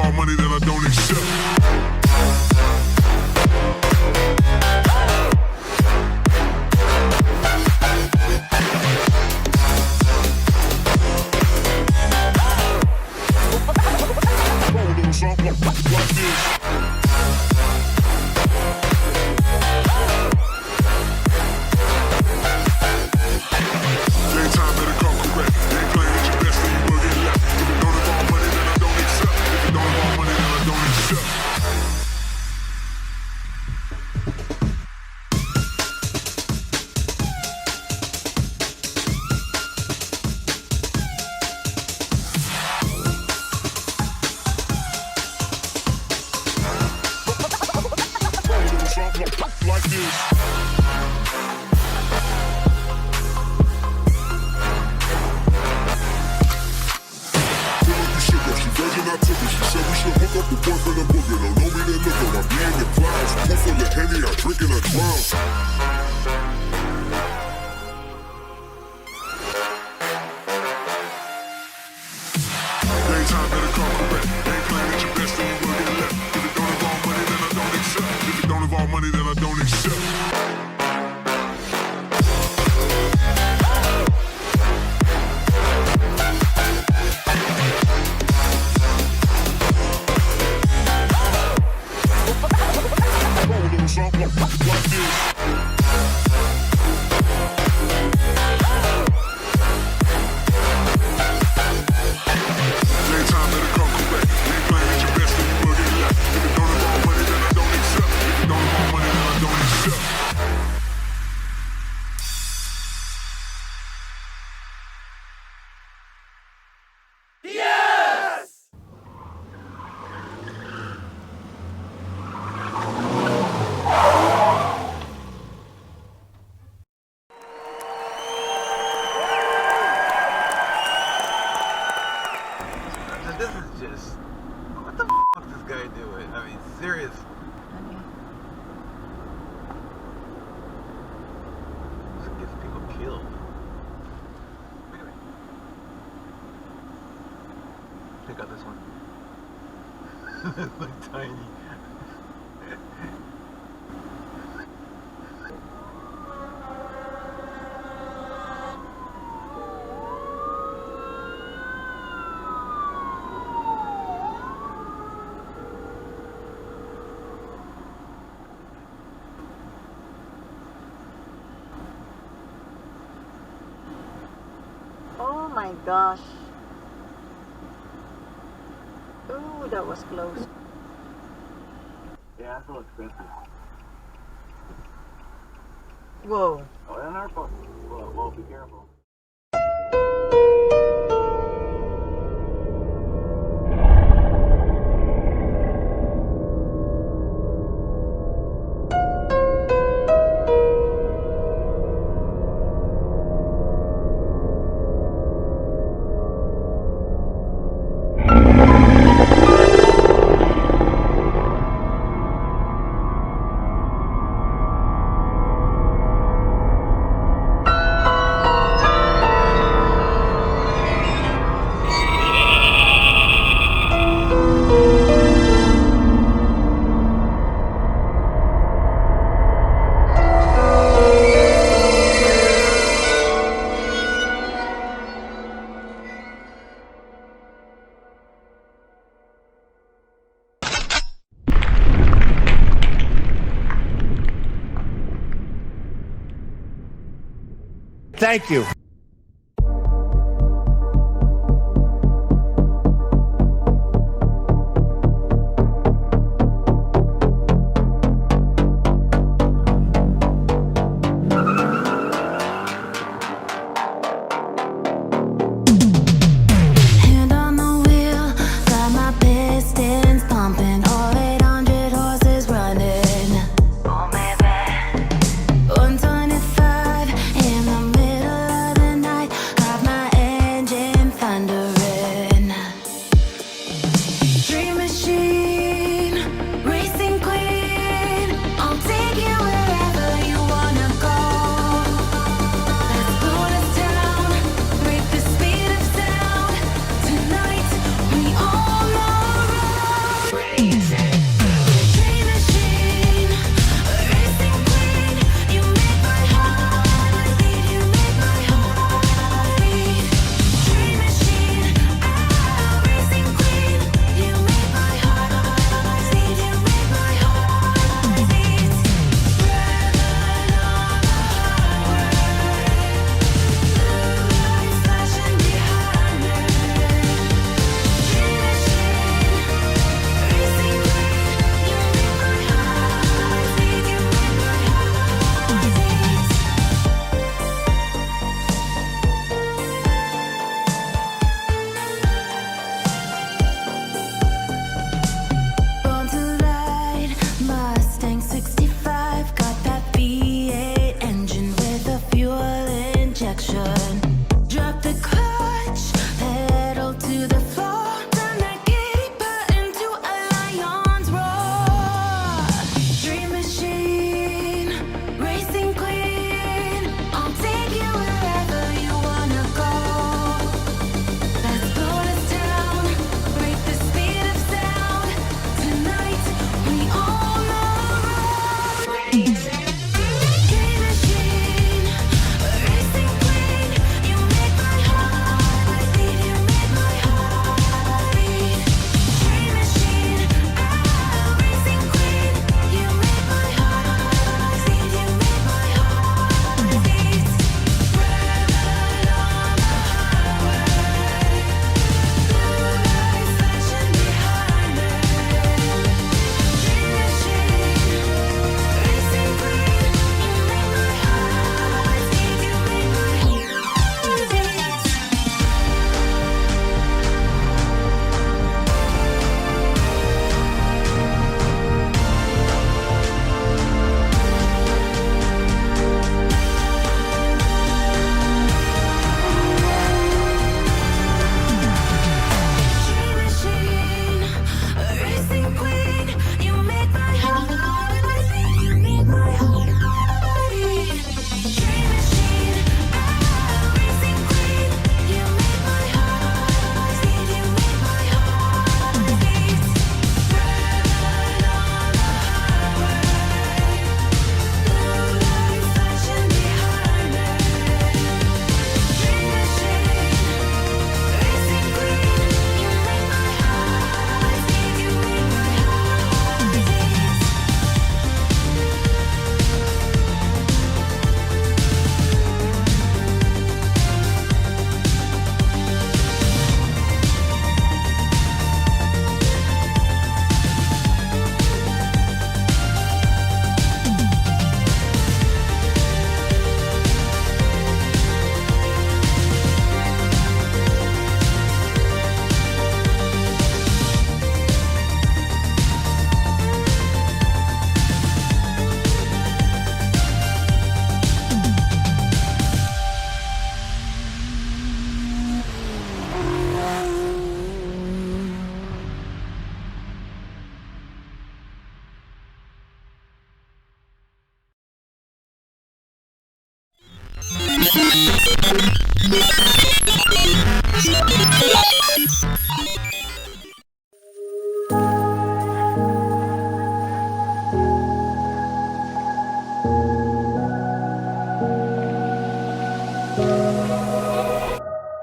involve money, then I don't accept. Like this. Daytime better come correct. They ain't playing at your best, then you will get left. If it don't involve money, then I don't accept. If it don't involve money, then I don't accept. Like this. She virgin, I took it. She said we should hook up the boyfriend and boogie. Don't know me, then look at my be in the clouds. Pool full of Henny, I drink and I drown. Daytime better come correct. They ain't playing at your best, then you will get left. If it don't involve money, then I don't accept. If it don't involve money, then I don't accept. Like this. Daytime better come correct. They ain't playing at your best, then you will get left. If it don't involve money, then I don't accept. If it don't involve money, then I don't accept. This is just, what the f is this guy doing? I mean, serious. This gets people killed. Wait a minute. Check out this one. It's like tiny. Oh my gosh. Ooh, that was close. Yeah, that's a little expensive. Whoa. Oh, and our fault. Well, be careful. Thank you. Hand on the wheel, got my pistons pumping, all 800 horses running. Oh baby, 125 in the middle of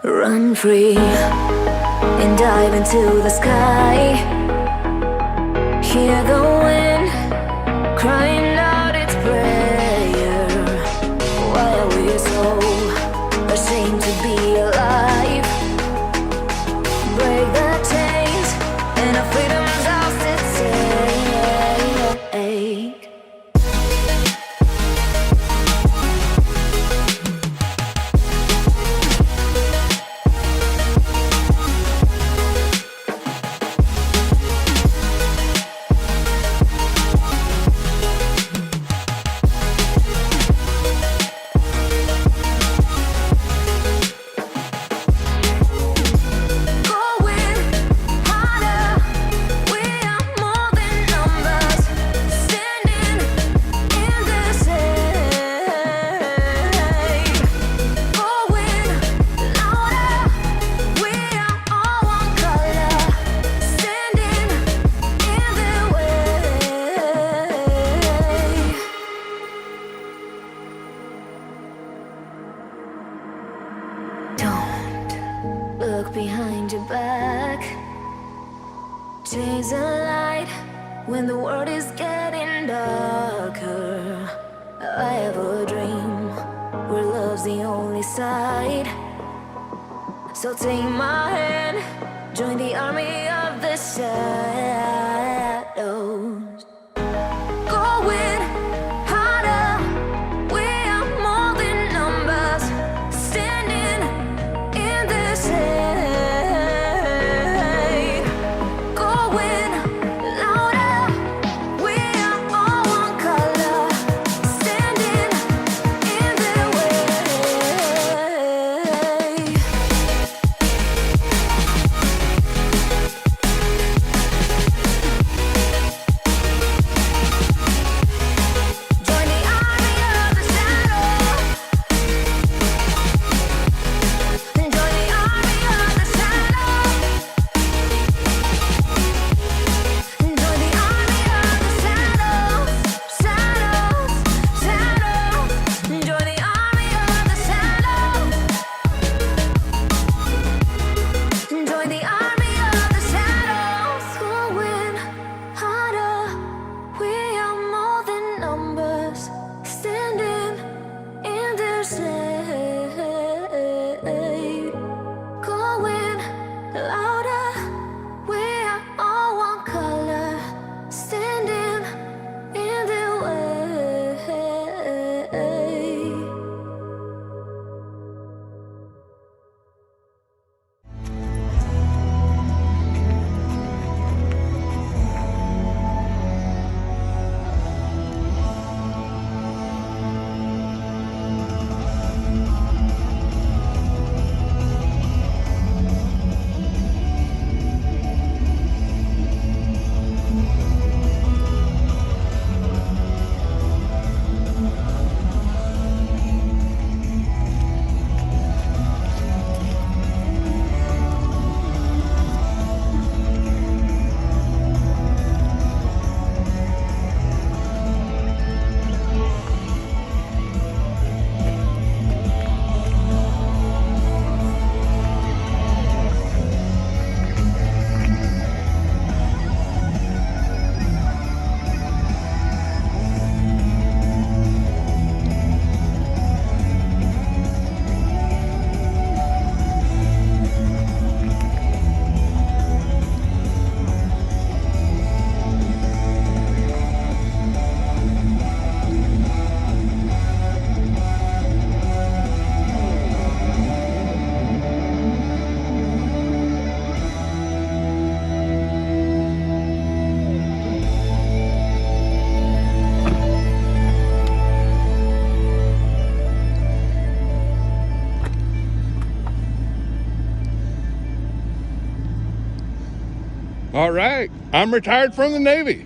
Run free and dive into the sky. Hear the wind crying out its prayer. Why are we so ashamed to be alive? Break the chains and our freedom's ours to take. Look behind your back. Chase a light when the world is getting darker. I have a dream where love's the only side. So take my hand, join the army of the shadows. Going harder, we are more than numbers. Standing in the shade. Going louder, we are all one color. Standing in the way. Join the army of the shadow. Join the army of the shadow. Join the army of the shadows, shadows, shadows. Join the army of the shadows. Join the army of the shadows. Going harder, we are more than numbers. Standing in their shade. Going louder, we are all one color. Standing in their way. All right, I'm retired from the Navy.